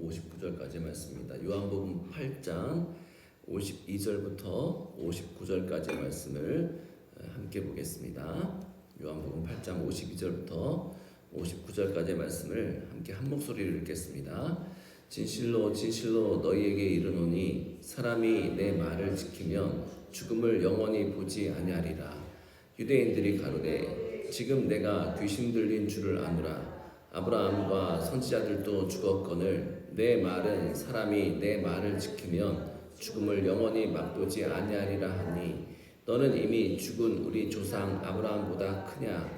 59절까지 말씀입니다. 요한복음 8장 52절부터 59절까지 말씀을 함께 보겠습니다. 요한복음 8장 52절부터 59절까지 말씀을 함께 한 목소리로 읽겠습니다. 진실로 진실로 너희에게 이르노니 사람이 내 말을 지키면 죽음을 영원히 보지 아니하리라. 유대인들이 가로되 지금 내가 귀신 들린 줄을 아노라. 아브라함과 선지자들도 죽었거늘 내 말은 사람이 내 말을 지키면 죽음을 영원히 맛보지 아니하리라 하니 너는 이미 죽은 우리 조상 아브라함보다 크냐?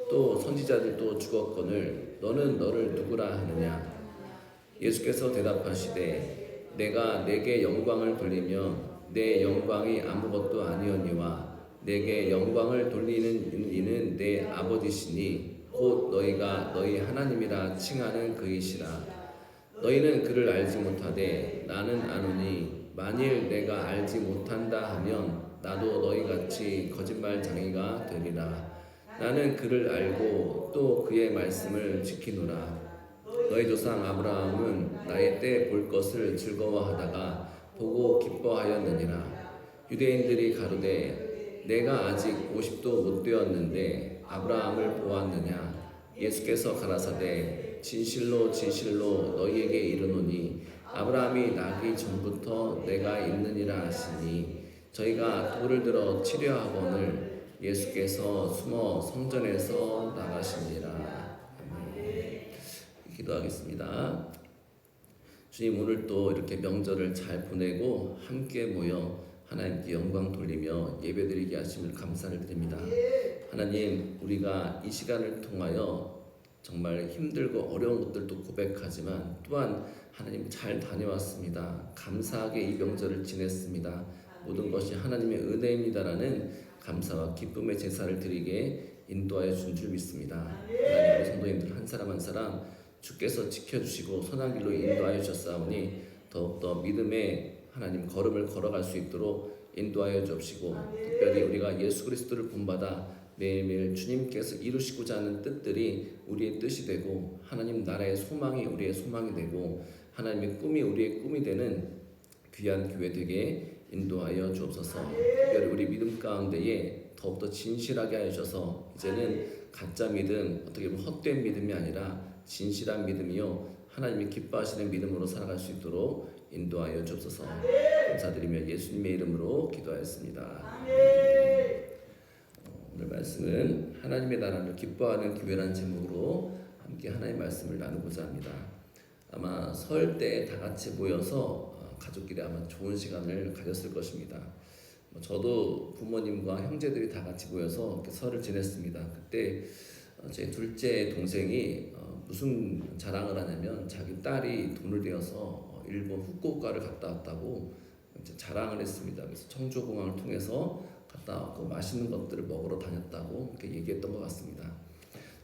또 선지자들도 죽었거늘 너는 너를 누구라 하느냐? 예수께서 대답하시되 내가 내게 영광을 돌리면 내 영광이 아무것도 아니오니와 내게 영광을 돌리는 이는 내 아버지시니 곧 너희가 너희 하나님이라 칭하는 그이시라. 너희는 그를 알지 못하되 나는 아노니 만일 내가 알지 못한다 하면 나도 너희같이 거짓말쟁이가 되리라. 나는 그를 알고 또 그의 말씀을 지키노라. 너희 조상 아브라함은 나의 때 볼 것을 즐거워하다가 보고 기뻐하였느니라. 유대인들이 가로되 내가 아직 50도 못 되었는데 아브라함을 보았느냐? 예수께서 가라사대 진실로 진실로 너희에게 이르노니 아브라함이 나기 전부터 내가 있느니라 하시니 저희가 돌을 들어 치려하거늘 예수께서 숨어 성전에서 나가시니라. 아멘. 기도하겠습니다. 주님, 오늘 또 이렇게 명절을 잘 보내고 함께 모여 하나님께 영광 돌리며 예배드리게 하심을 감사를 드립니다. 하나님, 우리가 이 시간을 통하여 정말 힘들고 어려운 것들도 고백하지만 또한 하나님 잘 다녀왔습니다. 감사하게 이 명절을 지냈습니다. 모든 것이 하나님의 은혜입니다라는 감사와 기쁨의 제사를 드리게 인도하여 준 줄 믿습니다. 하나님, 우리 성도님들 한 사람 한 사람 주께서 지켜주시고 선한 길로 인도하여 주셨사오니 더욱더 믿음의 하나님 걸음을 걸어갈 수 있도록 인도하여 주옵시고, 특별히 우리가 예수 그리스도를 본받아 매일매일 주님께서 이루시고자 하는 뜻들이 우리의 뜻이 되고 하나님 나라의 소망이 우리의 소망이 되고 하나님의 꿈이 우리의 꿈이 되는 귀한 교회 되게 인도하여 주옵소서. 특별히 우리 믿음 가운데에 더욱더 진실하게 하여 주셔서 이제는 가짜 믿음, 어떻게 보면 헛된 믿음이 아니라 진실한 믿음이요 하나님이 기뻐하시는 믿음으로 살아갈 수 있도록 인도하여 주옵소서. 감사드리며 예수님의 이름으로 기도하였습니다. 오늘 말씀은 하나님의 나라를 기뻐하는 교회라는 제목으로 함께 하나님의 말씀을 나누고자 합니다. 아마 설 때 다 같이 모여서 가족끼리 아마 좋은 시간을 가졌을 것입니다. 저도 부모님과 형제들이 다 같이 모여서 설을 지냈습니다. 그때 제 둘째 동생이 무슨 자랑을 하냐면 자기 딸이 돈을 들여서 일본 후쿠오카를 갔다 왔다고 자랑을 했습니다. 그래서 청주공항을 통해서 갔다 왔고 맛있는 것들을 먹으러 다녔다고 이렇게 얘기했던 것 같습니다.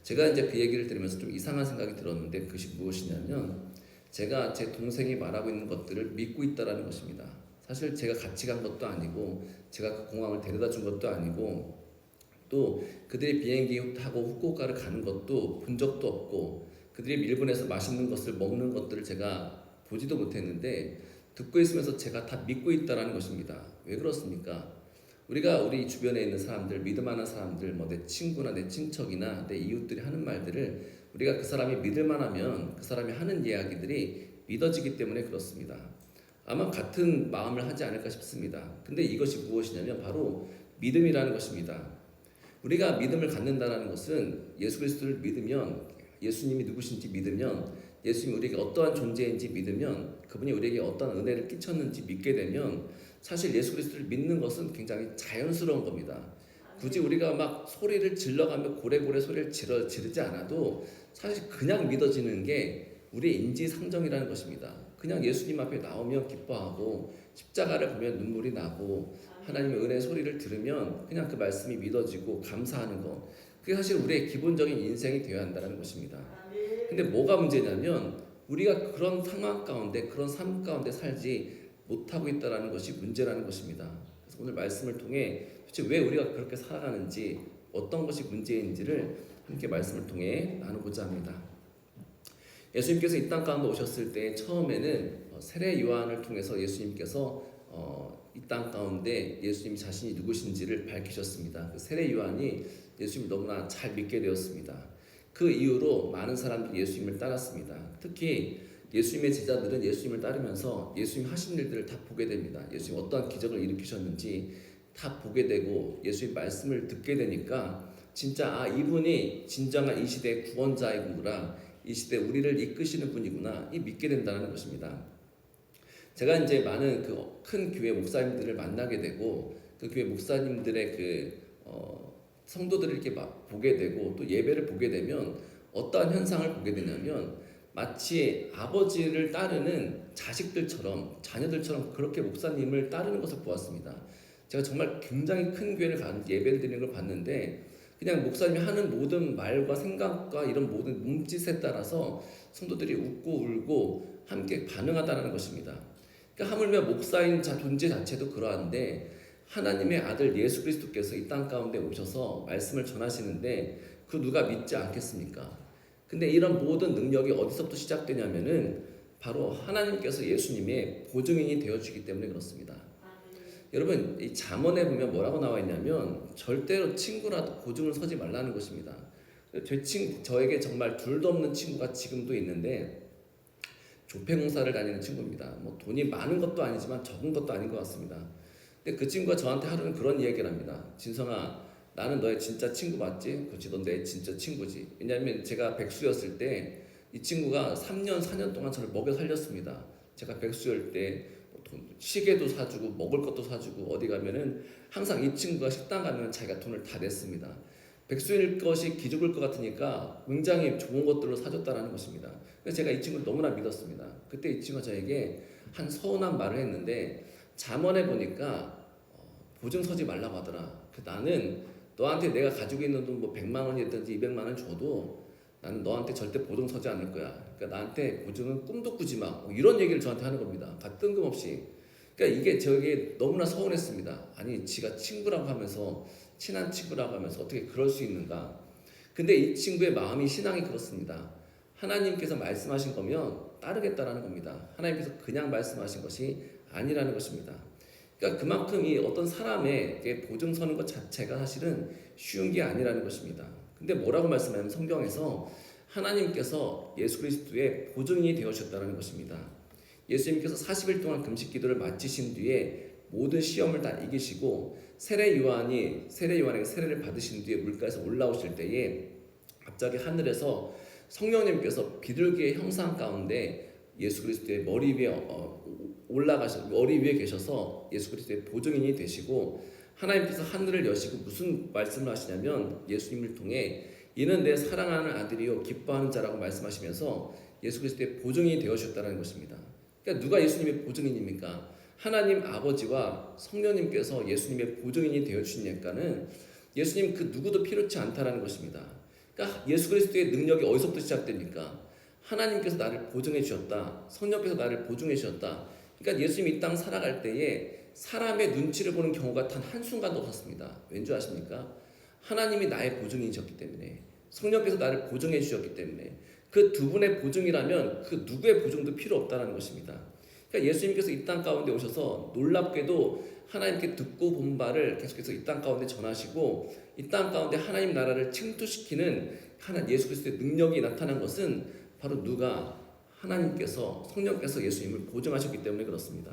제가 이제 그 얘기를 들으면서 좀 이상한 생각이 들었는데 그것이 무엇이냐면 제가 제 동생이 말하고 있는 것들을 믿고 있다라는 것입니다. 사실 제가 같이 간 것도 아니고 제가 그 공항을 데려다 준 것도 아니고 또 그들이 비행기 타고 후쿠오카를 가는 것도 본 적도 없고 그들이 일본에서 맛있는 것을 먹는 것들을 제가 보지도 못했는데 듣고 있으면서 제가 다 믿고 있다라는 것입니다. 왜 그렇습니까? 우리가 우리 주변에 있는 사람들, 믿을만한 사람들, 내 친구나 내 친척이나 내 이웃들이 하는 말들을 우리가 그 사람이 믿을만하면 그 사람이 하는 이야기들이 믿어지기 때문에 그렇습니다. 아마 같은 마음을 하지 않을까 싶습니다. 근데 이것이 무엇이냐면 바로 믿음이라는 것입니다. 우리가 믿음을 갖는다는 것은 예수 그리스도를 믿으면, 예수님이 누구신지 믿으면, 예수님이 우리에게 어떠한 존재인지 믿으면, 그분이 우리에게 어떠한 은혜를 끼쳤는지 믿게 되면 사실 예수 그리스도를 믿는 것은 굉장히 자연스러운 겁니다. 굳이 우리가 막 소리를 질러가며 고래고래 소리를 지르지 않아도 사실 그냥 믿어지는 게 우리의 인지상정이라는 것입니다. 그냥 예수님 앞에 나오면 기뻐하고 십자가를 보면 눈물이 나고 하나님의 은혜의 소리를 들으면 그냥 그 말씀이 믿어지고 감사하는 것, 그게 사실 우리의 기본적인 인생이 되어야 한다는 것입니다. 근데 뭐가 문제냐면 우리가 그런 상황 가운데 그런 삶 가운데 살지 못하고 있다는 것이 문제라는 것입니다. 그래서 오늘 말씀을 통해 도대체 왜 우리가 그렇게 살아가는지 어떤 것이 문제인지를 함께 말씀을 통해 나누고자 합니다. 예수님께서 이 땅 가운데 오셨을 때 처음에는 세례 요한을 통해서 예수님께서 이 땅 가운데 예수님 자신이 누구신지를 밝히셨습니다. 그 세례 요한이 예수님을 너무나 잘 믿게 되었습니다. 그 이후로 많은 사람들이 예수님을 따랐습니다. 특히 예수님의 제자들은 예수님을 따르면서 예수님 하신 일들을 다 보게 됩니다. 예수님 어떠한 기적을 일으키셨는지 다 보게 되고 예수님 말씀을 듣게 되니까 진짜 이분이 진정한 이 시대의 구원자이구나, 이 시대 우리를 이끄시는 분이구나 이 믿게 된다는 것입니다. 제가 이제 많은 그 큰 교회 목사님들을 만나게 되고 그 교회 목사님들의 성도들을 이렇게 막 보게 되고 또 예배를 보게 되면 어떠한 현상을 보게 되냐면 마치 아버지를 따르는 자식들처럼 자녀들처럼 그렇게 목사님을 따르는 것을 보았습니다. 제가 정말 굉장히 큰 교회를 예배를 드리는 걸 봤는데 그냥 목사님이 하는 모든 말과 생각과 이런 모든 몸짓에 따라서 성도들이 웃고 울고 함께 반응하다는 것입니다. 그러니까 하물며 목사인 존재 자체도 그러한데 하나님의 아들 예수 그리스도께서 이 땅 가운데 오셔서 말씀을 전하시는데 그 누가 믿지 않겠습니까? 근데 이런 모든 능력이 어디서부터 시작되냐면은 바로 하나님께서 예수님의 보증인이 되어주기 때문에 그렇습니다. 여러분 이 잠언에 보면 뭐라고 나와 있냐면 절대로 친구라도 보증을 서지 말라는 것입니다. 저에게 정말 둘도 없는 친구가 지금도 있는데 조폐공사를 다니는 친구입니다. 뭐 돈이 많은 것도 아니지만 적은 것도 아닌 것 같습니다. 근데 그 친구가 저한테 하루는 그런 이야기를 합니다. 진성아, 나는 너의 진짜 친구 맞지? 그렇지, 넌 내 진짜 친구지. 왜냐하면 제가 백수였을 때 이 친구가 3년 4년 동안 저를 먹여 살렸습니다. 제가 백수였을 때 시계도 사주고 먹을 것도 사주고 어디 가면은 항상 이 친구가 식당 가면 자기가 돈을 다 냈습니다. 백수일 것이 기죽을 것 같으니까 굉장히 좋은 것들로 사줬다는 것입니다. 그래서 제가 이 친구를 너무나 믿었습니다. 그때 이 친구가 저에게 한 서운한 말을 했는데 잠언에 보니까 보증 서지 말라고 하더라. 나는 너한테 내가 가지고 있는 돈 뭐 100만 원이든지 200만 원 줘도 나는 너한테 절대 보증 서지 않을 거야. 그러니까 나한테 보증은 꿈도 꾸지 마. 뭐 이런 얘기를 저한테 하는 겁니다. 뜬금없이. 그러니까 이게 저에게 너무나 서운했습니다. 아니 지가 친구라고 하면서 친한 친구라고 하면서 어떻게 그럴 수 있는가. 근데 이 친구의 마음이 신앙이 그렇습니다. 하나님께서 말씀하신 거면 따르겠다라는 겁니다. 하나님께서 그냥 말씀하신 것이 아니라는 것입니다. 그러니까 그만큼 이 어떤 사람에게 보증 서는 것 자체가 사실은 쉬운 게 아니라는 것입니다. 근데 뭐라고 말씀하냐면 성경에서 하나님께서 예수 그리스도의 보증이 되어주셨다는 것입니다. 예수님께서 40일 동안 금식 기도를 마치신 뒤에 모든 시험을 다 이기시고 세례 요한에게 세례를 받으신 뒤에 물가에서 올라오실 때에 갑자기 하늘에서 성령님께서 비둘기의 형상 가운데 예수 그리스도의 머리 위에 계셔서 예수 그리스도의 보증인이 되시고 하나님께서 하늘을 여시고 무슨 말씀을 하시냐면 예수님을 통해 이는 내 사랑하는 아들이요 기뻐하는 자라고 말씀하시면서 예수 그리스도의 보증인이 되어주셨다는 것입니다. 그러니까 누가 예수님의 보증인입니까? 하나님 아버지와 성령님께서 예수님의 보증인이 되어주시니까는 예수님 그 누구도 필요치 않다라는 것입니다. 그러니까 예수 그리스도의 능력이 어디서부터 시작됩니까? 하나님께서 나를 보증해 주셨다. 성령께서 나를 보증해 주셨다. 그러니까 예수님이 이 땅 살아갈 때에 사람의 눈치를 보는 경우가 단 한순간도 없었습니다. 왠지 아십니까? 하나님이 나의 보증이셨기 때문에 성령께서 나를 보증해 주셨기 때문에 그 두 분의 보증이라면 그 누구의 보증도 필요 없다는 것입니다. 그러니까 예수님께서 이 땅 가운데 오셔서 놀랍게도 하나님께 듣고 본 바를 계속해서 이 땅 가운데 전하시고 이 땅 가운데 하나님 나라를 침투시키는 예수 그리스도의 능력이 나타난 것은 바로 누가 하나님께서 성령께서 예수님을 보증하셨기 때문에 그렇습니다.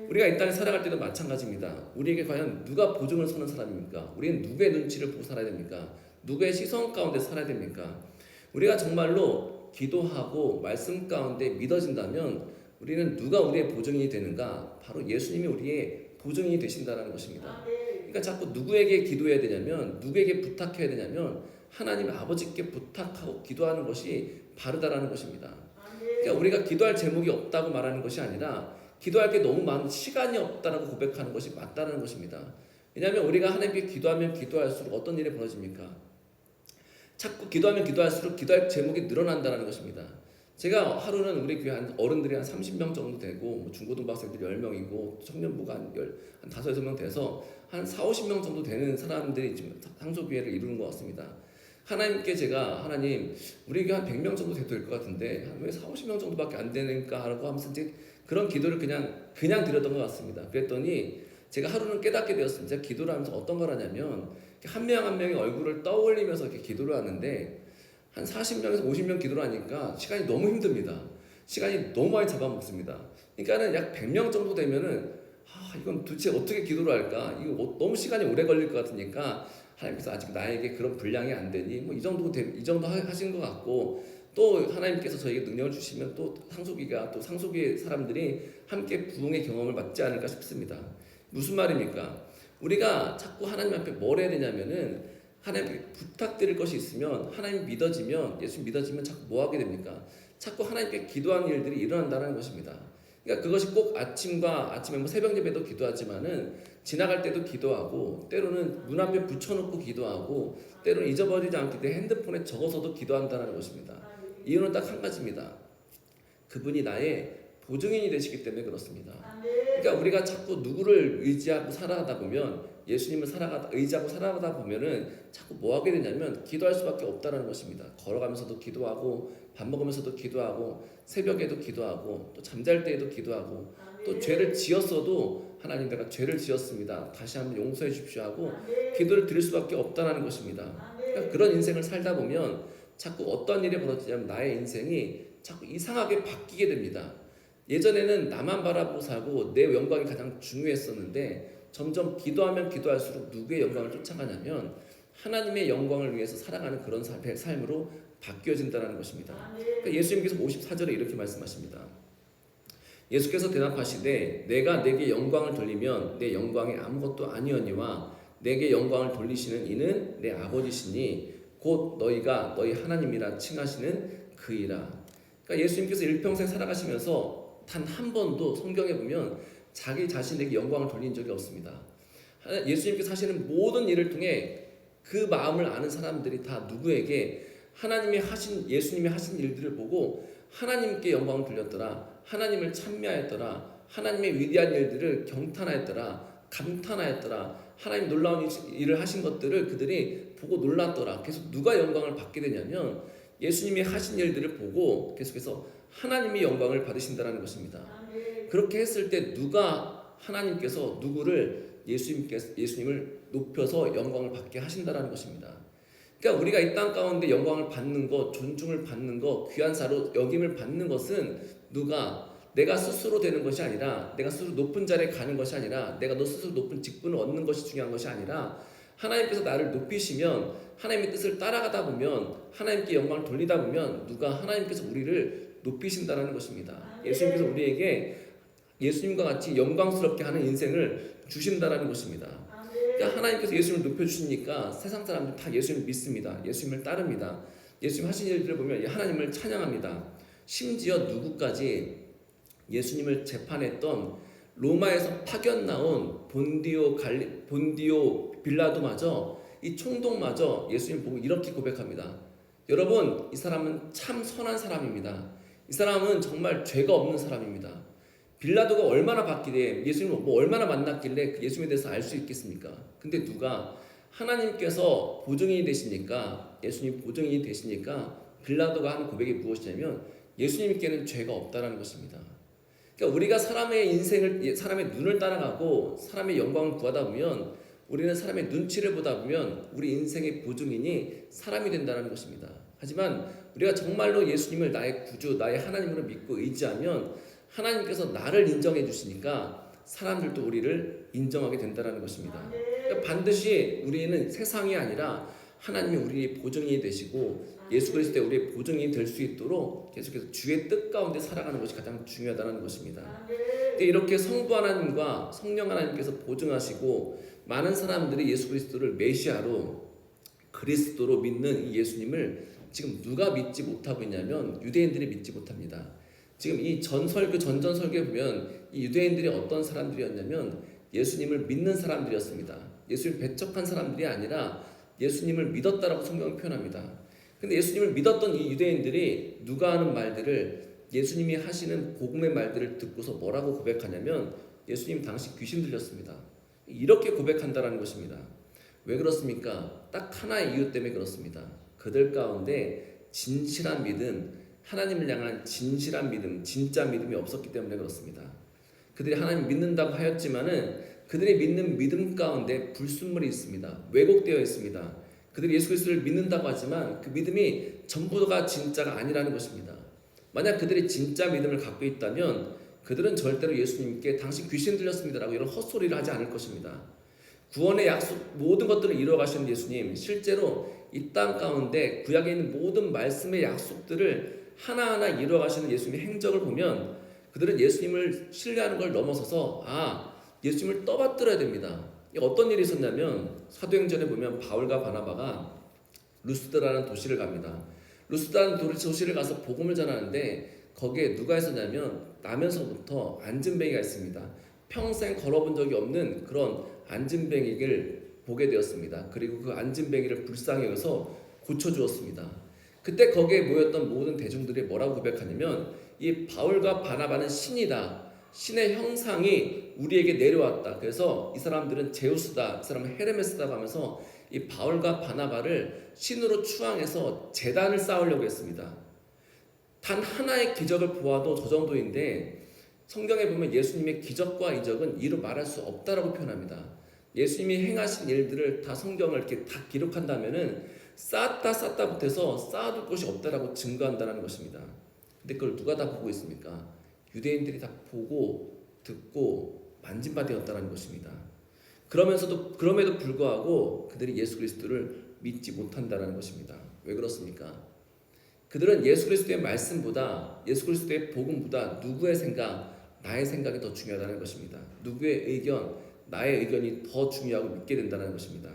우리가 이 땅에 살아갈 때도 마찬가지입니다. 우리에게 과연 누가 보증을 서는 사람입니까? 우리는 누구의 눈치를 보고 살아야 됩니까? 누구의 시선 가운데 살아야 됩니까? 우리가 정말로 기도하고 말씀 가운데 믿어진다면 우리는 누가 우리의 보증인이 되는가? 바로 예수님이 우리의 보증인이 되신다는 것입니다. 그러니까 자꾸 누구에게 기도해야 되냐면 누구에게 부탁해야 되냐면 하나님 아버지께 부탁하고 기도하는 것이 바르다라는 것입니다. 그러니까 우리가 기도할 제목이 없다고 말하는 것이 아니라 기도할 게 너무 많은 시간이 없다라고 고백하는 것이 맞다는 것입니다. 왜냐하면 우리가 하나님께 기도하면 기도할수록 어떤 일이 벌어집니까? 자꾸 기도하면 기도할수록 기도할 제목이 늘어난다는 것입니다. 제가 하루는 우리 교회 어른들이 한 30명 정도 되고 중고등학생들이 10명이고 청년부가 한 5, 6명 돼서 한 4, 50명 정도 되는 사람들이 지금 상소교회를 이루는 것 같습니다. 하나님께 제가 하나님 우리 교회 한 100명 정도 돼도 될 것 같은데 왜 40, 50명 정도밖에 안 되니까 하고 하면서 이제 그런 기도를 그냥 드렸던 것 같습니다. 그랬더니 제가 하루는 깨닫게 되었습니다. 제가 기도를 하면서 어떤 걸 하냐면 한 명 한 명의 얼굴을 떠올리면서 이렇게 기도를 하는데 한 40명에서 50명 기도를 하니까 시간이 너무 힘듭니다. 시간이 너무 많이 잡아먹습니다. 그러니까는 약 100명 정도 되면은 이건 도대체 어떻게 기도를 할까? 이거 너무 시간이 오래 걸릴 것 같으니까 하나님께서 아직 나에게 그런 분량이 안 되니 뭐 이 정도 하신 것 같고 또 하나님께서 저에게 능력을 주시면 또 상속의 사람들이 함께 부흥의 경험을 받지 않을까 싶습니다. 무슨 말입니까? 우리가 자꾸 하나님 앞에 뭘 해야 되냐면은 하나님께 부탁드릴 것이 있으면 하나님 믿어지면 예수 믿어지면 자꾸 뭐 하게 됩니까? 자꾸 하나님께 기도하는 일들이 일어난다는 것입니다. 그러니까 그것이 꼭 아침에 뭐 새벽 예배도 기도하지만은 지나갈 때도 기도하고 때로는 문 앞에 붙여놓고 기도하고 때로는 잊어버리지 않기 때문에 핸드폰에 적어서도 기도한다는 것입니다. 이유는 딱 한 가지입니다. 그분이 나의 보증인이 되시기 때문에 그렇습니다. 그러니까 우리가 자꾸 누구를 의지하고 살아가다 보면 예수님을 의지하고 살아가다 보면은 자꾸 뭐 하게 되냐면 기도할 수밖에 없다는 것입니다. 걸어가면서도 기도하고 밥 먹으면서도 기도하고 새벽에도 기도하고 또 잠잘 때에도 기도하고 또 죄를 지었어도 하나님 내가 죄를 지었습니다. 다시 한번 용서해 주십시오 하고 기도를 드릴 수밖에 없다는 것입니다. 그러니까 그런 인생을 살다 보면 자꾸 어떤 일이 벌어지냐면 나의 인생이 자꾸 이상하게 바뀌게 됩니다. 예전에는 나만 바라보고 살고 내 영광이 가장 중요했었는데 점점 기도하면 기도할수록 누구의 영광을 쫓아가냐면 하나님의 영광을 위해서 살아가는 그런 삶으로 바뀌어진다는 것입니다. 그러니까 예수님께서 54절에 이렇게 말씀하십니다. 예수께서 대답하시되 내가 내게 영광을 돌리면 내 영광이 아무것도 아니오니와 내게 영광을 돌리시는 이는 내 아버지시니 곧 너희가 너희 하나님이라 칭하시는 그이라. 그러니까 예수님께서 일평생 살아가시면서 단 한 번도 성경에 보면 자기 자신에게 영광을 돌린 적이 없습니다. 예수님께서 하시는 모든 일을 통해 그 마음을 아는 사람들이 다 누구에게 예수님이 하신 일들을 보고 하나님께 영광을 돌렸더라, 하나님을 찬미하였더라, 하나님의 위대한 일들을 경탄하였더라, 감탄하였더라, 하나님 놀라운 일을 하신 것들을 그들이 보고 놀랐더라. 계속 누가 영광을 받게 되냐면 예수님이 하신 일들을 보고 계속해서 하나님이 영광을 받으신다는 것입니다. 그렇게 했을 때 하나님께서 누구를 예수님을 높여서 영광을 받게 하신다는 것입니다. 그러니까 우리가 이 땅 가운데 영광을 받는 것, 존중을 받는 것, 귀한 사로 여김을 받는 것은 내가 스스로 되는 것이 아니라 내가 스스로 높은 자리에 가는 것이 아니라 내가 스스로 높은 직분을 얻는 것이 중요한 것이 아니라 하나님께서 나를 높이시면 하나님의 뜻을 따라가다 보면 하나님께 영광을 돌리다 보면 하나님께서 우리를 높이신다는 것입니다. 예수님께서 우리에게 예수님과 같이 영광스럽게 하는 인생을 주신다는 것입니다. 그러니까 하나님께서 예수님을 높여주시니까 세상 사람들 다 예수님을 믿습니다. 예수님을 따릅니다. 예수님 하신 일들을 보면 하나님을 찬양합니다. 심지어 누구까지 예수님을 재판했던 로마에서 파견 나온 본디오 빌라도마저 이 총독마저 예수님 보고 이렇게 고백합니다. 여러분, 이 사람은 참 선한 사람입니다. 이 사람은 정말 죄가 없는 사람입니다. 빌라도가 얼마나 봤길래 예수님을 얼마나 만났길래 예수님에 대해서 알 수 있겠습니까? 근데 하나님께서 보증인이 되시니까 예수님 보증인이 되시니까 빌라도가 하는 고백이 무엇이냐면 예수님께는 죄가 없다는 것입니다. 그러니까 우리가 사람의 눈을 따라가고 사람의 영광을 구하다 보면 우리는 사람의 눈치를 보다 보면 우리 인생의 보증인이 사람이 된다는 것입니다. 하지만 우리가 정말로 예수님을 나의 구주, 나의 하나님으로 믿고 의지하면 하나님께서 나를 인정해 주시니까 사람들도 우리를 인정하게 된다는 것입니다. 그러니까 반드시 우리는 세상이 아니라 하나님이 우리의 보증인이 되시고 예수 그리스도의 우리의 보증인이 될 수 있도록 계속해서 주의 뜻 가운데 살아가는 것이 가장 중요하다는 것입니다. 이렇게 성부 하나님과 성령 하나님께서 보증하시고 많은 사람들이 예수 그리스도를 메시아로 그리스도로 믿는 이 예수님을 지금 누가 믿지 못하고 있냐면 유대인들이 믿지 못합니다. 지금 이 전전 설교에 보면 이 유대인들이 어떤 사람들이었냐면 예수님을 믿는 사람들이었습니다. 예수님을 배척한 사람들이 아니라 예수님을 믿었다라고 성경을 표현합니다. 근데 예수님을 믿었던 이 유대인들이 누가 하는 말들을 예수님이 하시는 복음의 말들을 듣고서 뭐라고 고백하냐면 예수님 당시 귀신 들렸습니다. 이렇게 고백한다라는 것입니다. 왜 그렇습니까? 딱 하나의 이유 때문에 그렇습니다. 그들 가운데 진실한 믿음, 하나님을 향한 진실한 믿음, 진짜 믿음이 없었기 때문에 그렇습니다. 그들이 하나님 믿는다고 하였지만은 그들이 믿는 믿음 가운데 불순물이 있습니다. 왜곡되어 있습니다. 그들이 예수 그리스도를 믿는다고 하지만 그 믿음이 전부가 진짜가 아니라는 것입니다. 만약 그들이 진짜 믿음을 갖고 있다면 그들은 절대로 예수님께 당신 귀신 들렸습니다라고 이런 헛소리를 하지 않을 것입니다. 구원의 약속 모든 것들을 이루어 가시는 예수님, 실제로 이 땅 가운데 구약에 있는 모든 말씀의 약속들을 하나하나 이루어 가시는 예수님의 행적을 보면 그들은 예수님을 신뢰하는 걸 넘어서서 예수님을 떠받들어야 됩니다. 어떤 일이 있었냐면 사도행전에 보면 바울과 바나바가 루스드라는 도시를 갑니다. 루스드라는 도시를 가서 복음을 전하는데 거기에 누가 있었냐면 나면서부터 앉은뱅이가 있습니다. 평생 걸어본 적이 없는 그런 앉은뱅이를 보게 되었습니다. 그리고 그 앉은뱅이를 불쌍히 여겨서 고쳐주었습니다. 그때 거기에 모였던 모든 대중들이 뭐라고 고백하냐면 이 바울과 바나바는 신이다. 신의 형상이 우리에게 내려왔다. 그래서 이 사람들은 제우스다, 이 사람은 헤르메스다 하면서 이 바울과 바나바를 신으로 추앙해서 제단을 쌓으려고 했습니다. 단 하나의 기적을 보아도 저 정도인데 성경에 보면 예수님의 기적과 이적은 이루 말할 수 없다라고 표현합니다. 예수님이 행하신 일들을 다 성경을 이렇게 다 기록한다면은 쌓다 못해서 쌓아둘 것이 없다라고 증거한다는 것입니다. 근데 그걸 누가 다 보고 있습니까? 유대인들이 다 보고 듣고 만진바되었다는 것입니다. 그럼에도 불구하고 그들이 예수 그리스도를 믿지 못한다는 것입니다. 왜 그렇습니까? 그들은 예수 그리스도의 말씀보다 예수 그리스도의 복음보다 누구의 생각, 나의 생각이 더 중요하다는 것입니다. 누구의 의견, 나의 의견이 더 중요하고 믿게 된다는 것입니다.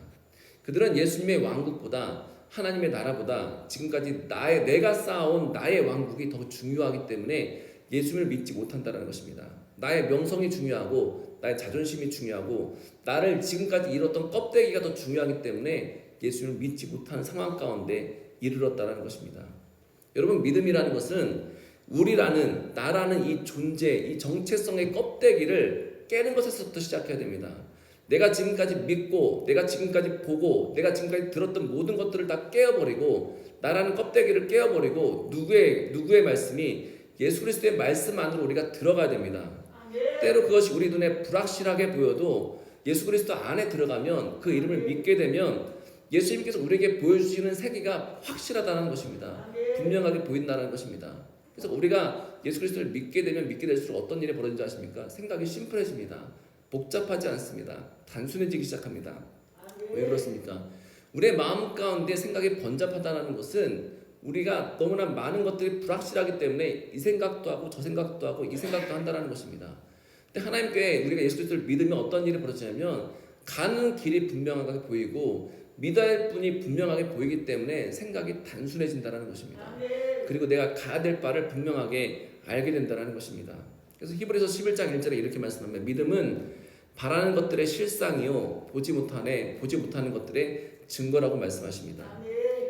그들은 예수님의 왕국보다 하나님의 나라보다 지금까지 내가 쌓아온 나의 왕국이 더 중요하기 때문에 예수님을 믿지 못한다는 것입니다. 나의 명성이 중요하고 나의 자존심이 중요하고 나를 지금까지 이뤘던 껍데기가 더 중요하기 때문에 예수님을 믿지 못하는 상황 가운데 이르렀다는 것입니다. 여러분, 믿음이라는 것은 나라는 이 존재, 이 정체성의 껍데기를 깨는 것에서부터 시작해야 됩니다. 내가 지금까지 믿고 내가 지금까지 보고 내가 지금까지 들었던 모든 것들을 다 깨어버리고 나라는 껍데기를 깨어버리고 누구의 말씀이 예수 그리스도의 말씀 안으로 우리가 들어가야 됩니다. 때로 그것이 우리 눈에 불확실하게 보여도 예수 그리스도 안에 들어가면 그 이름을 믿게 되면 예수님께서 우리에게 보여주시는 세계가 확실하다는 것입니다. 분명하게 보인다는 것입니다. 그래서 우리가 예수 그리스도를 믿게 되면 믿게 될수록 어떤 일이 벌어지는지 아십니까? 생각이 심플해집니다. 복잡하지 않습니다. 단순해지기 시작합니다. 왜 그렇습니까? 우리의 마음 가운데 생각이 번잡하다는 것은 우리가 너무나 많은 것들이 불확실하기 때문에 이 생각도 하고 저 생각도 하고 이 생각도 한다는 것입니다. 근데 하나님께 우리가 예수 그리스도를 믿으면 어떤 일이 벌어지냐면 가는 길이 분명하게 보이고 믿어야 할 분이 분명하게 보이기 때문에 생각이 단순해진다는 것입니다. 그리고 내가 가야 될 바를 분명하게 알게 된다는 것입니다. 그래서 히브리서 11장 1절에 이렇게 말씀합니다. 믿음은 바라는 것들의 실상이요 보지 못하는 것들의 증거라고 말씀하십니다.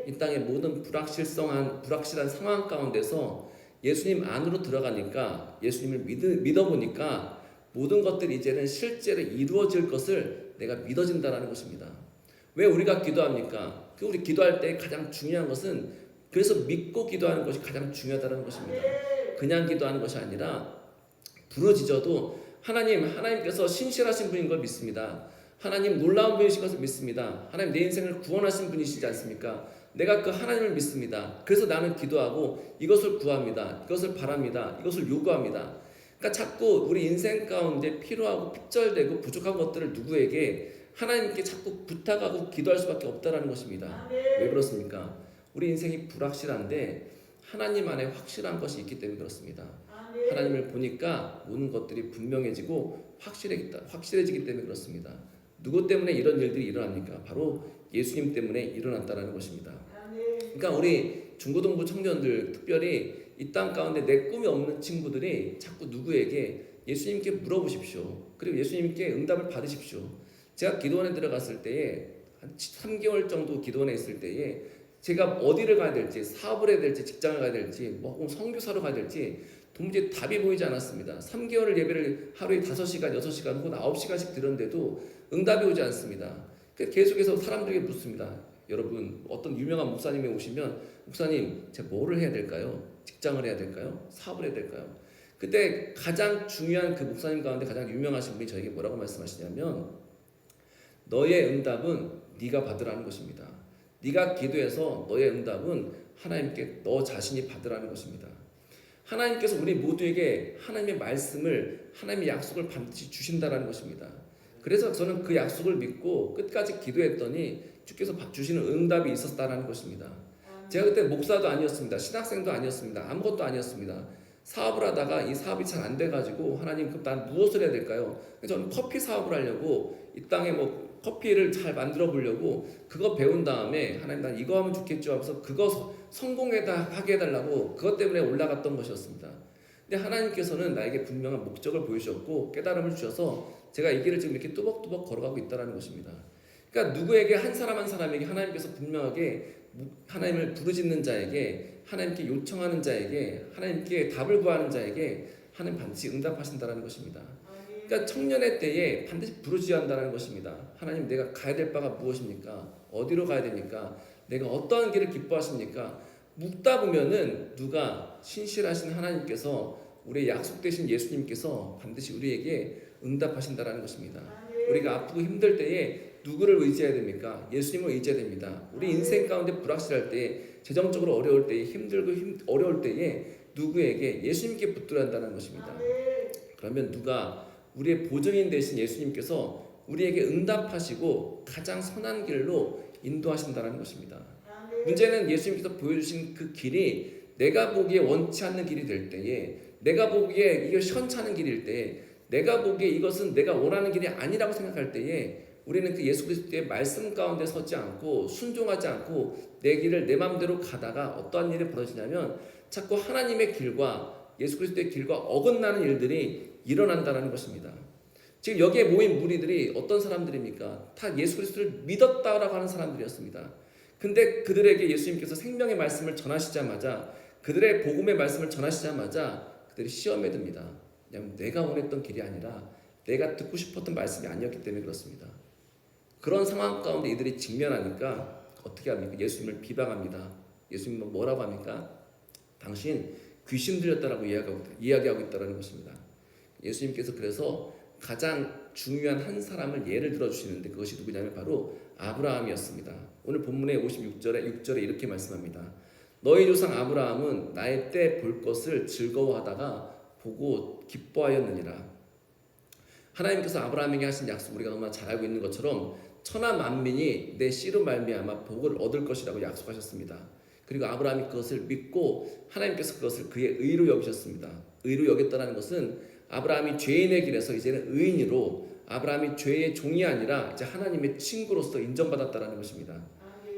이 땅의 모든 불확실한 상황 가운데서 예수님 안으로 들어가니까 예수님을 믿어보니까 모든 것들이 이제는 실제로 이루어질 것을 내가 믿어진다는 것입니다. 왜 우리가 기도합니까? 우리 기도할 때 가장 중요한 것은 그래서 믿고 기도하는 것이 가장 중요하다는 것입니다. 그냥 기도하는 것이 아니라 부르짖어도 하나님께서 신실하신 분인 걸 믿습니다. 하나님 놀라운 분이신 것을 믿습니다. 하나님 내 인생을 구원하신 분이시지 않습니까? 내가 그 하나님을 믿습니다. 그래서 나는 기도하고 이것을 구합니다. 이것을 바랍니다. 이것을 요구합니다. 그러니까 자꾸 우리 인생 가운데 필요하고 핍절되고 부족한 것들을 누구에게 하나님께 자꾸 부탁하고 기도할 수밖에 없다는 것입니다. 왜 그렇습니까? 우리 인생이 불확실한데 하나님 안에 확실한 것이 있기 때문에 그렇습니다. 하나님을 보니까 모든 것들이 분명해지고 확실해지기 때문에 그렇습니다. 누구 때문에 이런 일들이 일어납니까? 바로 예수님 때문에 일어났다는 것입니다. 그러니까 우리 중고등부 청년들, 특별히 이 땅 가운데 내 꿈이 없는 친구들이 자꾸 누구에게 예수님께 물어보십시오. 그리고 예수님께 응답을 받으십시오. 제가 기도원에 들어갔을 때에 한 3개월 정도 기도원에 있을 때에 제가 어디를 가야 될지, 사업을 해야 될지, 직장을 가야 될지, 선교사로 가야 될지 도무지 답이 보이지 않았습니다. 3개월을 예배를 하루에 5시간, 6시간 혹은 9시간씩 들었는데도 응답이 오지 않습니다. 계속해서 사람들에게 묻습니다. 여러분 어떤 유명한 목사님이 오시면 목사님 제가 뭐를 해야 될까요? 직장을 해야 될까요? 사업을 해야 될까요? 그때 가장 중요한 그 목사님 가운데 가장 유명하신 분이 저에게 뭐라고 말씀하시냐면 너의 응답은 네가 받으라는 것입니다. 네가 기도해서 너의 응답은 하나님께 너 자신이 받으라는 것입니다. 하나님께서 우리 모두에게 하나님의 말씀을 하나님의 약속을 반드시 주신다라는 것입니다. 그래서 저는 그 약속을 믿고 끝까지 기도했더니 주께서 주시는 응답이 있었다라는 것입니다. 제가 그때 목사도 아니었습니다. 신학생도 아니었습니다. 아무것도 아니었습니다. 사업을 하다가 이 사업이 잘 안 돼가지고 하나님 그럼 난 무엇을 해야 될까요? 저는 커피 사업을 하려고 이 땅에 뭐 커피를 잘 만들어 보려고 그거 배운 다음에 하나님 난 이거 하면 좋겠죠 하면서 그거 성공하게 해달라고 그것 때문에 올라갔던 것이었습니다. 근데 하나님께서는 나에게 분명한 목적을 보여주셨고 깨달음을 주셔서 제가 이 길을 지금 이렇게 뚜벅뚜벅 걸어가고 있다는 것입니다. 그러니까 누구에게 한 사람 한 사람에게 하나님께서 분명하게 하나님을 부르짖는 자에게 하나님께 요청하는 자에게 하나님께 답을 구하는 자에게 하나님 반드시 응답하신다는 것입니다. 그러니까 청년의 때에 반드시 부르짖어야 한다는 것입니다. 하나님 내가 가야 될 바가 무엇입니까? 어디로 가야 됩니까? 내가 어떠한 길을 기뻐하십니까? 묻다 보면은 누가 신실하신 하나님께서 우리의 약속되신 예수님께서 반드시 우리에게 응답하신다는 것입니다. 우리가 아프고 힘들 때에 누구를 의지해야 됩니까? 예수님을 의지해야 됩니다. 우리 인생 가운데 불확실할 때, 재정적으로 어려울 때에, 힘들고 어려울 때에 누구에게 예수님께 붙들어야 한다는 것입니다. 그러면 누가 우리의 보증인 되신 예수님께서 우리에게 응답하시고 가장 선한 길로 인도하신다는 것입니다. 문제는 예수님께서 보여주신 그 길이 내가 보기에 원치 않는 길이 될 때에, 내가 보기에 이게 시원찮은 길일 때에, 내가 보기에 이것은 내가 원하는 길이 아니라고 생각할 때에 우리는 그 예수 그리스도의 말씀 가운데 서지 않고 순종하지 않고 내 길을 내 마음대로 가다가 어떠한 일이 벌어지냐면 자꾸 하나님의 길과 예수 그리스도의 길과 어긋나는 일들이 일어난다는 것입니다. 지금 여기에 모인 무리들이 어떤 사람들입니까? 다 예수 그리스도를 믿었다라고 하는 사람들이었습니다. 근데 그들에게 예수님께서 생명의 말씀을 전하시자마자, 그들의 복음의 말씀을 전하시자마자 그들이 시험에 듭니다. 그냥 내가 원했던 길이 아니라 내가 듣고 싶었던 말씀이 아니었기 때문에 그렇습니다. 그런 상황 가운데 이들이 직면하니까 어떻게 합니까? 예수님을 비방합니다. 예수님은 뭐라고 합니까? 당신 귀신 들렸다라고 이야기하고 있다는 것입니다. 예수님께서 그래서 가장 중요한 한 사람을 예를 들어주시는데 그것이 누구냐면 바로 아브라함이었습니다. 오늘 본문의 56절에 이렇게 말씀합니다. 너희 조상 아브라함은 나의 때 볼 것을 즐거워하다가 보고 기뻐하였느니라. 하나님께서 아브라함에게 하신 약속 우리가 너무나 잘 알고 있는 것처럼 천하 만민이 내 씨로 말미암아 복을 얻을 것이라고 약속하셨습니다. 그리고 아브라함이 그것을 믿고 하나님께서 그것을 그의 의로 여기셨습니다. 의로 여겼다는 것은 아브라함이 죄인의 길에서 이제는 의인으로, 아브라함이 죄의 종이 아니라 이제 하나님의 친구로서 인정받았다는 것입니다.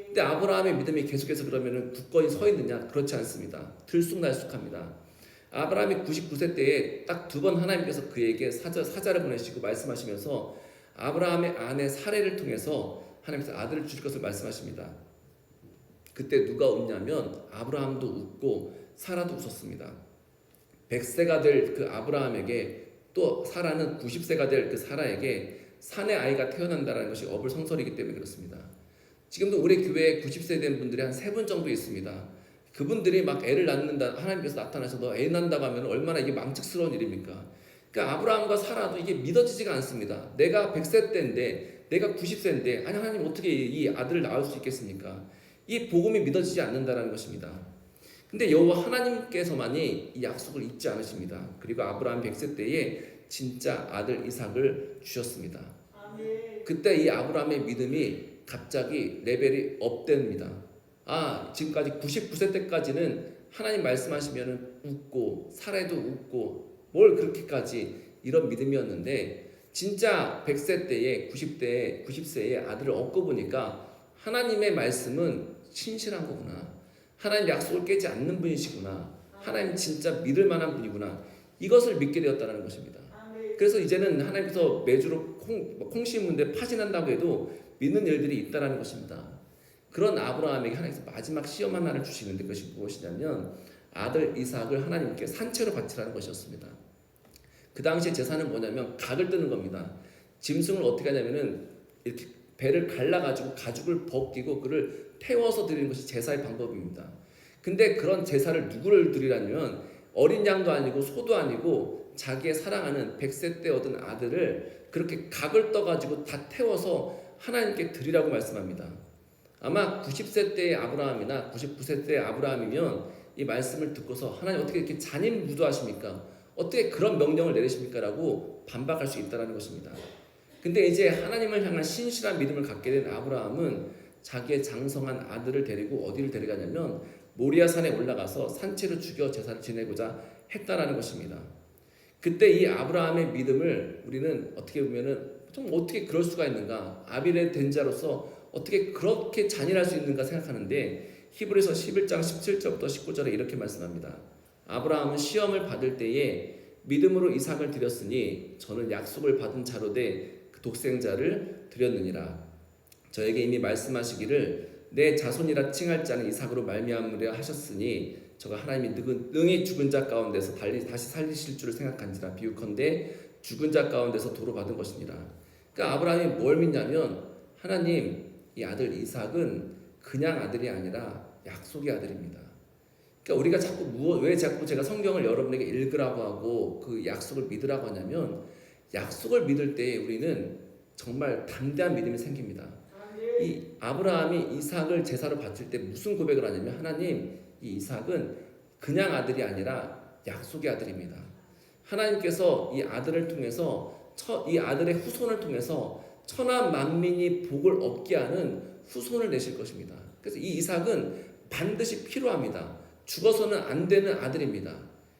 근데 아브라함의 믿음이 계속해서 그러면 굳건히 서 있느냐? 그렇지 않습니다. 들쑥날쑥합니다. 아브라함이 99세 때에 딱 두 번 하나님께서 그에게 사자를 보내시고 말씀하시면서 아브라함의 아내 사레를 통해서 하나님께서 아들을 주실 것을 말씀하십니다. 그때 누가 웃냐면 아브라함도 웃고 사라도 웃었습니다. 100세가 될 그 아브라함에게 또 사라는 90세가 될 그 사라에게 산의 아이가 태어난다는 것이 어불성설이기 때문에 그렇습니다. 지금도 우리 교회에 90세 된 분들이 한 3분 정도 있습니다. 그분들이 막 애를 낳는다, 하나님께서 나타나서 너 애 낳는다고 하면 얼마나 이게 망측스러운 일입니까? 그러니까 아브라함과 사라도 이게 믿어지지가 않습니다. 내가 100세 때인데, 내가 90세인데, 아니 하나님 어떻게 이 아들을 낳을 수 있겠습니까? 이 복음이 믿어지지 않는다는 것입니다. 근데 여호와 하나님께서만이 이 약속을 잊지 않으십니다. 그리고 아브라함 100세 때에 진짜 아들 이삭을 주셨습니다. 그때 이 아브라함의 믿음이 갑자기 레벨이 업됩니다. 지금까지 99세 때까지는 하나님 말씀하시면 웃고 사례도 웃고 뭘 그렇게까지 이런 믿음이었는데 진짜 100세 때에 90세에 아들을 얻고 보니까 하나님의 말씀은 신실한 거구나. 하나님 약속을 깨지 않는 분이시구나. 하나님 진짜 믿을 만한 분이구나. 이것을 믿게 되었다는 것입니다. 그래서 이제는 하나님께서 매주로 콩 심는데 파진한다고 해도 믿는 일들이 있다는 것입니다. 그런 아브라함에게 하나님께서 마지막 시험 하나를 주시는데 그것이 무엇이냐면 아들 이삭을 하나님께 산채로 바치라는 것이었습니다. 그 당시에 제사는 뭐냐면 각을 뜨는 겁니다. 짐승을 어떻게 하냐면은 이렇게 배를 갈라가지고 가죽을 벗기고 그를 태워서 드리는 것이 제사의 방법입니다. 근데 그런 제사를 누구를 드리라면 어린 양도 아니고 소도 아니고 자기의 사랑하는 100세 때 얻은 아들을 그렇게 각을 떠가지고 다 태워서 하나님께 드리라고 말씀합니다. 아마 90세 때의 아브라함이나 99세 때의 아브라함이면 이 말씀을 듣고서 하나님 어떻게 이렇게 잔인무도하십니까? 어떻게 그런 명령을 내리십니까? 라고 반박할 수 있다는 것입니다. 근데 이제 하나님을 향한 신실한 믿음을 갖게 된 아브라함은 자기의 장성한 아들을 데리고 어디를 데려가냐면 모리아 산에 올라가서 산채로 죽여 제사를 지내고자 했다라는 것입니다. 그때 이 아브라함의 믿음을 우리는 어떻게 보면은 좀 어떻게 그럴 수가 있는가, 아빌의 된 자로서 어떻게 그렇게 잔인할 수 있는가 생각하는데 히브리서 11장 17절부터 19절에 이렇게 말씀합니다. 아브라함은 시험을 받을 때에 믿음으로 이삭을 드렸으니 저는 약속을 받은 자로 돼 그 독생자를 드렸느니라. 저에게 이미 말씀하시기를 내 자손이라 칭할 자는 이삭으로 말미암으려 하셨으니 저가 하나님이 능히 죽은 자 가운데서 다시 살리실 줄을 생각한지라. 비유컨대 죽은 자 가운데서 도로 받은 것이니라. 그러니까 아브라함이 뭘 믿냐면 하나님, 이 아들 이삭은 그냥 아들이 아니라 약속의 아들입니다. 그러니까 우리가 왜 자꾸 제가 성경을 여러분에게 읽으라고 하고 그 약속을 믿으라고 하냐면 약속을 믿을 때 우리는 정말 담대한 믿음이 생깁니다. 이 아브라함이 이삭을 제사로 바칠 때 무슨 고백을 하냐면 하나님, 이 이삭은 그냥 아들이 아니라 약속의 아들입니다. 하나님께서 이 아들을 통해서 이 아들의 후손을 통해서 천하 만민이 복을 얻게 하는 후손을 내실 것입니다. 그래서 이 이삭은 반드시 필요합니다. 죽어서는 안 되는 아들입니다.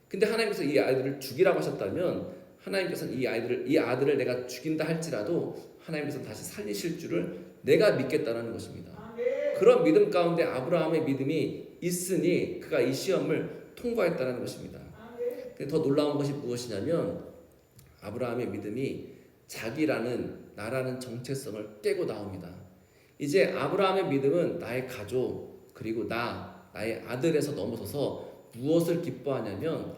근데 하나님께서 이 아이들을 죽이라고 하셨다면 하나님께서는 이 아들을 내가 죽인다 할지라도 하나님께서 다시 살리실 줄을 내가 믿겠다는 것입니다. 그런 믿음 가운데 아브라함의 믿음이 있으니 그가 이 시험을 통과했다는 것입니다. 더 놀라운 것이 무엇이냐면 아브라함의 믿음이 자기라는 나라는 정체성을 깨고 나옵니다. 이제 아브라함의 믿음은 나의 가족 그리고 나의 아들에서 넘어서서 무엇을 기뻐하냐면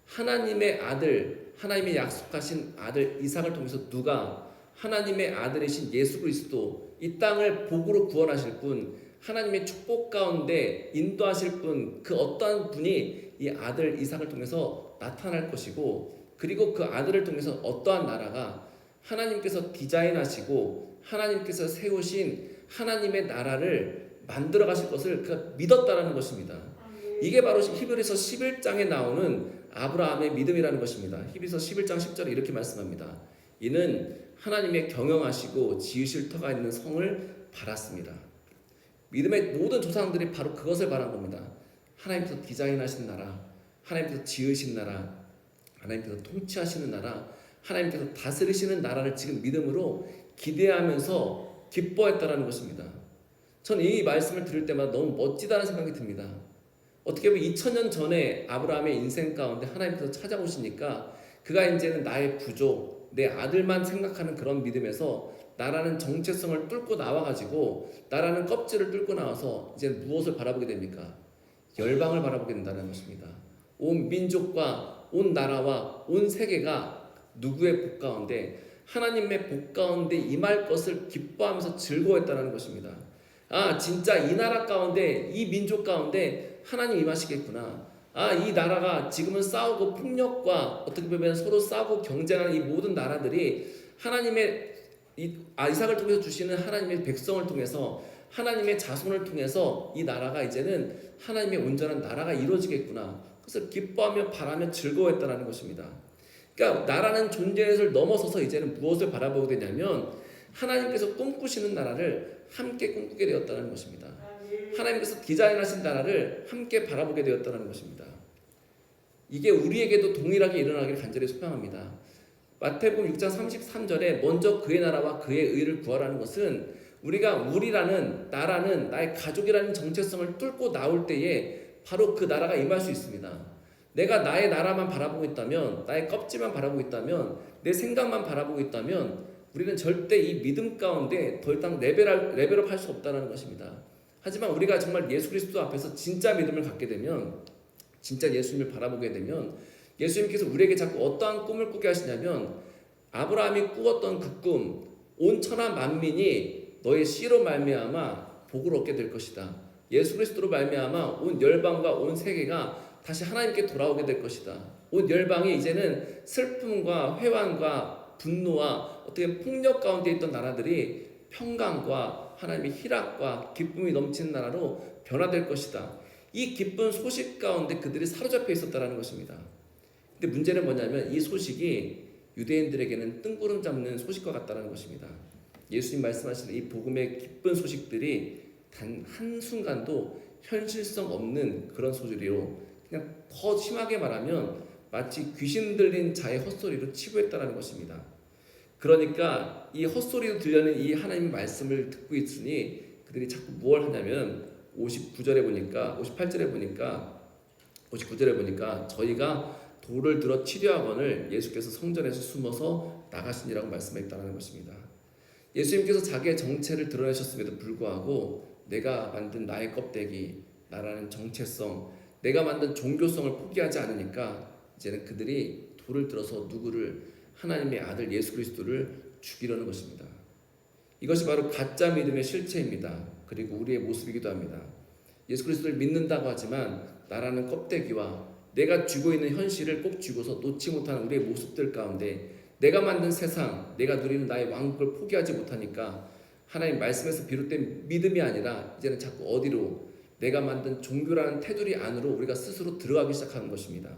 하나님의 아들, 하나님의 약속하신 아들 이삭을 통해서 누가 하나님의 아들이신 예수 그리스도 이 땅을 복으로 구원하실 분, 하나님의 축복 가운데 인도하실 분, 그 어떠한 분이 이 아들 이삭을 통해서 나타날 것이고 그리고 그 아들을 통해서 어떠한 나라가 하나님께서 디자인하시고 하나님께서 세우신 하나님의 나라를 만들어 가실 것을 그가 믿었다라는 것입니다. 이게 바로 히브리서 11장에 나오는 아브라함의 믿음이라는 것입니다. 히브리서 11장 10절에 이렇게 말씀합니다. 이는 하나님의 경영하시고 지으실 터가 있는 성을 바랐습니다. 믿음의 모든 조상들이 바로 그것을 바란 겁니다. 하나님께서 디자인하신 나라, 하나님께서 지으신 나라, 하나님께서 통치하시는 나라, 하나님께서 다스리시는 나라를 지금 믿음으로 기대하면서 기뻐했다라는 것입니다. 저는 이 말씀을 들을 때마다 너무 멋지다는 생각이 듭니다. 어떻게 보면 2000년 전에 아브라함의 인생 가운데 하나님께서 찾아오시니까 그가 이제는 나의 부족, 내 아들만 생각하는 그런 믿음에서 나라는 정체성을 뚫고 나와가지고 나라는 껍질을 뚫고 나와서 이제 무엇을 바라보게 됩니까? 열방을 바라보게 된다는 것입니다. 온 민족과 온 나라와 온 세계가 누구의 복 가운데 하나님의 복 가운데 임할 것을 기뻐하면서 즐거워했다는 것입니다. 아, 진짜 이 나라 가운데 이 민족 가운데 하나님 임하시겠구나. 아, 이 나라가 지금은 싸우고 폭력과 어떻게 보면 서로 싸우고 경쟁하는 이 모든 나라들이 하나님의 이삭을 통해서 주시는 하나님의 백성을 통해서 하나님의 자손을 통해서 이 나라가 이제는 하나님의 온전한 나라가 이루어지겠구나. 그래서 기뻐하며 바라며 즐거워했다는 것입니다. 그러니까 나라는 존재를 넘어서서 이제는 무엇을 바라보게 되냐면 하나님께서 꿈꾸시는 나라를 함께 꿈꾸게 되었다는 것입니다. 하나님께서 디자인하신 나라를 함께 바라보게 되었다는 것입니다. 이게 우리에게도 동일하게 일어나기를 간절히 소망합니다. 마태복음 6장 33절에 먼저 그의 나라와 그의 의를 구하라는 것은 우리가 우리라는 나라는 나의 가족이라는 정체성을 뚫고 나올 때에 바로 그 나라가 임할 수 있습니다. 내가 나의 나라만 바라보고 있다면, 나의 껍질만 바라보고 있다면, 내 생각만 바라보고 있다면 우리는 절대 이 믿음 가운데 더 이상 레벨업 할 수 없다는 것입니다. 하지만 우리가 정말 예수 그리스도 앞에서 진짜 믿음을 갖게 되면, 진짜 예수님을 바라보게 되면 예수님께서 우리에게 자꾸 어떠한 꿈을 꾸게 하시냐면 아브라함이 꾸었던 그 꿈, 온 천하 만민이 너의 씨로 말미암아 복을 얻게 될 것이다. 예수 그리스도로 말미암아 온 열방과 온 세계가 다시 하나님께 돌아오게 될 것이다. 온 열방이 이제는 슬픔과 회환과 분노와 어떻게 폭력 가운데 있던 나라들이 평강과 하나님의 희락과 기쁨이 넘치는 나라로 변화될 것이다. 이 기쁜 소식 가운데 그들이 사로잡혀 있었다는 것입니다. 근데 문제는 뭐냐면 이 소식이 유대인들에게는 뜬구름 잡는 소식과 같다는 것입니다. 예수님 말씀하시는 이 복음의 기쁜 소식들이 단 한순간도 현실성 없는 그런 소리로 그냥 더 심하게 말하면 마치 귀신 들린 자의 헛소리로 치부했다는 것입니다. 그러니까 이 헛소리로 들려는 이 하나님의 말씀을 듣고 있으니 그들이 자꾸 뭘 하냐면 58절에 보니까 저희가 돌을 들어 치려하거늘 예수께서 성전에서 숨어서 나가시니라고 말씀했다는 것입니다. 예수님께서 자기의 정체를 드러내셨음에도 불구하고 내가 만든 나의 껍데기, 나라는 정체성, 내가 만든 종교성을 포기하지 않으니까 이제는 그들이 돌을 들어서 누구를 하나님의 아들 예수 그리스도를 죽이려는 것입니다. 이것이 바로 가짜 믿음의 실체입니다. 그리고 우리의 모습이기도 합니다. 예수 그리스도를 믿는다고 하지만 나라는 껍데기와 내가 쥐고 있는 현실을 꼭 쥐고서 놓지 못하는 우리의 모습들 가운데 내가 만든 세상, 내가 누리는 나의 왕국을 포기하지 못하니까 하나님 말씀에서 비롯된 믿음이 아니라 이제는 자꾸 어디로 내가 만든 종교라는 테두리 안으로 우리가 스스로 들어가기 시작하는 것입니다.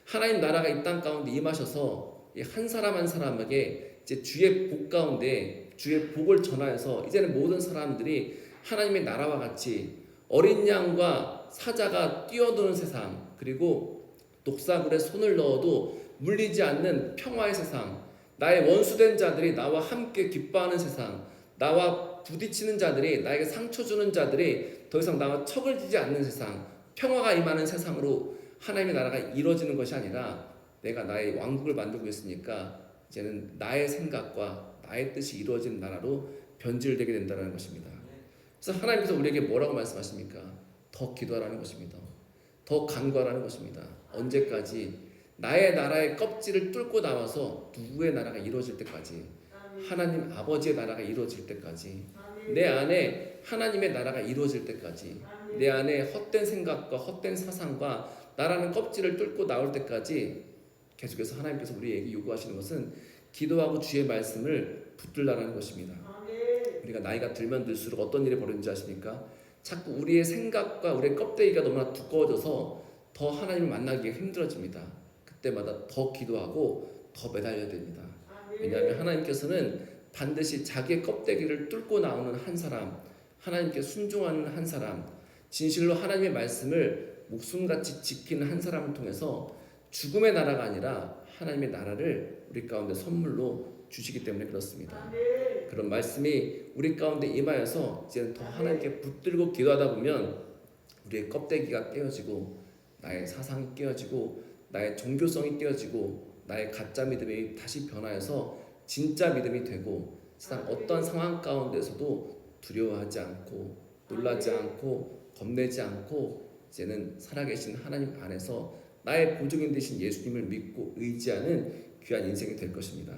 하나님 나라가 이 땅 가운데 임하셔서 한 사람 한 사람에게 이제 주의 복 가운데 주의 복을 전하여서 이제는 모든 사람들이 하나님의 나라와 같이 어린 양과 사자가 뛰어드는 세상, 그리고 독사굴에 손을 넣어도 물리지 않는 평화의 세상, 나의 원수된 자들이 나와 함께 기뻐하는 세상, 나와 부딪히는 자들이, 나에게 상처 주는 자들이 더 이상 나와 척을 지지 않는 세상, 평화가 임하는 세상으로 하나님의 나라가 이루어지는 것이 아니라 내가 나의 왕국을 만들고 있으니까 이제는 나의 생각과 나의 뜻이 이루어지는 나라로 변질되게 된다는 것입니다. 그래서 하나님께서 우리에게 뭐라고 말씀하십니까? 더 기도하라는 것입니다. 더 간구하라는 것입니다. 언제까지? 나의 나라의 껍질을 뚫고 나와서 누구의 나라가 이루어질 때까지, 하나님 아버지의 나라가 이루어질 때까지, 내 안에 하나님의 나라가 이루어질 때까지, 내 안에 헛된 생각과 헛된 사상과 나라는 껍질을 뚫고 나올 때까지 계속해서 하나님께서 우리에게 요구하시는 것은 기도하고 주의 말씀을 붙들라는 것입니다. 우리가 나이가 들면 들수록 어떤 일이 벌어지는지 아십니까? 자꾸 우리의 생각과 우리의 껍데기가 너무나 두꺼워져서 더 하나님을 만나기가 힘들어집니다. 그때마다 더 기도하고 더 매달려야 됩니다. 왜냐하면 하나님께서는 반드시 자기의 껍데기를 뚫고 나오는 한 사람, 하나님께 순종하는 한 사람, 진실로 하나님의 말씀을 목숨같이 지키는 한 사람을 통해서 죽음의 나라가 아니라 하나님의 나라를 우리 가운데 선물로 주시기 때문에 그렇습니다. 그런 말씀이 우리 가운데 임하여서 이제는 더 하나님께 붙들고 기도하다 보면 우리의 껍데기가 깨어지고 나의 사상이 깨어지고 나의 종교성이 깨어지고 나의 가짜 믿음이 다시 변화해서 진짜 믿음이 되고 세상 어떤 상황 가운데서도 두려워하지 않고 놀라지 않고 겁내지 않고 이제는 살아계신 하나님 안에서 나의 보증인 되신 예수님을 믿고 의지하는 귀한 인생이 될 것입니다.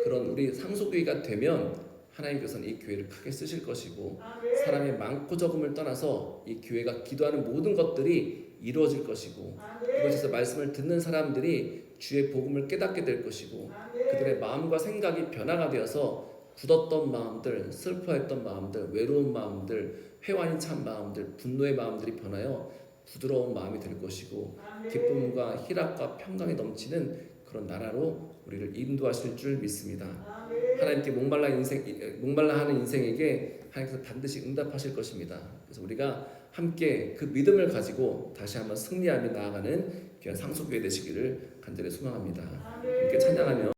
그런 우리 상속교회가 되면 하나님께서는 이 교회를 크게 쓰실 것이고 사람의 많고 적음을 떠나서 이 교회가 기도하는 모든 것들이 이루어질 것이고 이곳에서 말씀을 듣는 사람들이 주의 복음을 깨닫게 될 것이고 그들의 마음과 생각이 변화가 되어서 굳었던 마음들, 슬퍼했던 마음들, 외로운 마음들, 회환이 찬 마음들, 분노의 마음들이 변하여 부드러운 마음이 될 것이고 기쁨과 희락과 평강이 넘치는 그런 나라로 우리를 인도하실 줄 믿습니다. 하나님께 목말라 하는 인생에게 하나님께서 반드시 응답하실 것입니다. 그래서 우리가 함께 그 믿음을 가지고 다시 한번 승리하며 나아가는 귀한 상속교회 되시기를 간절히 소망합니다. 함께 찬양하며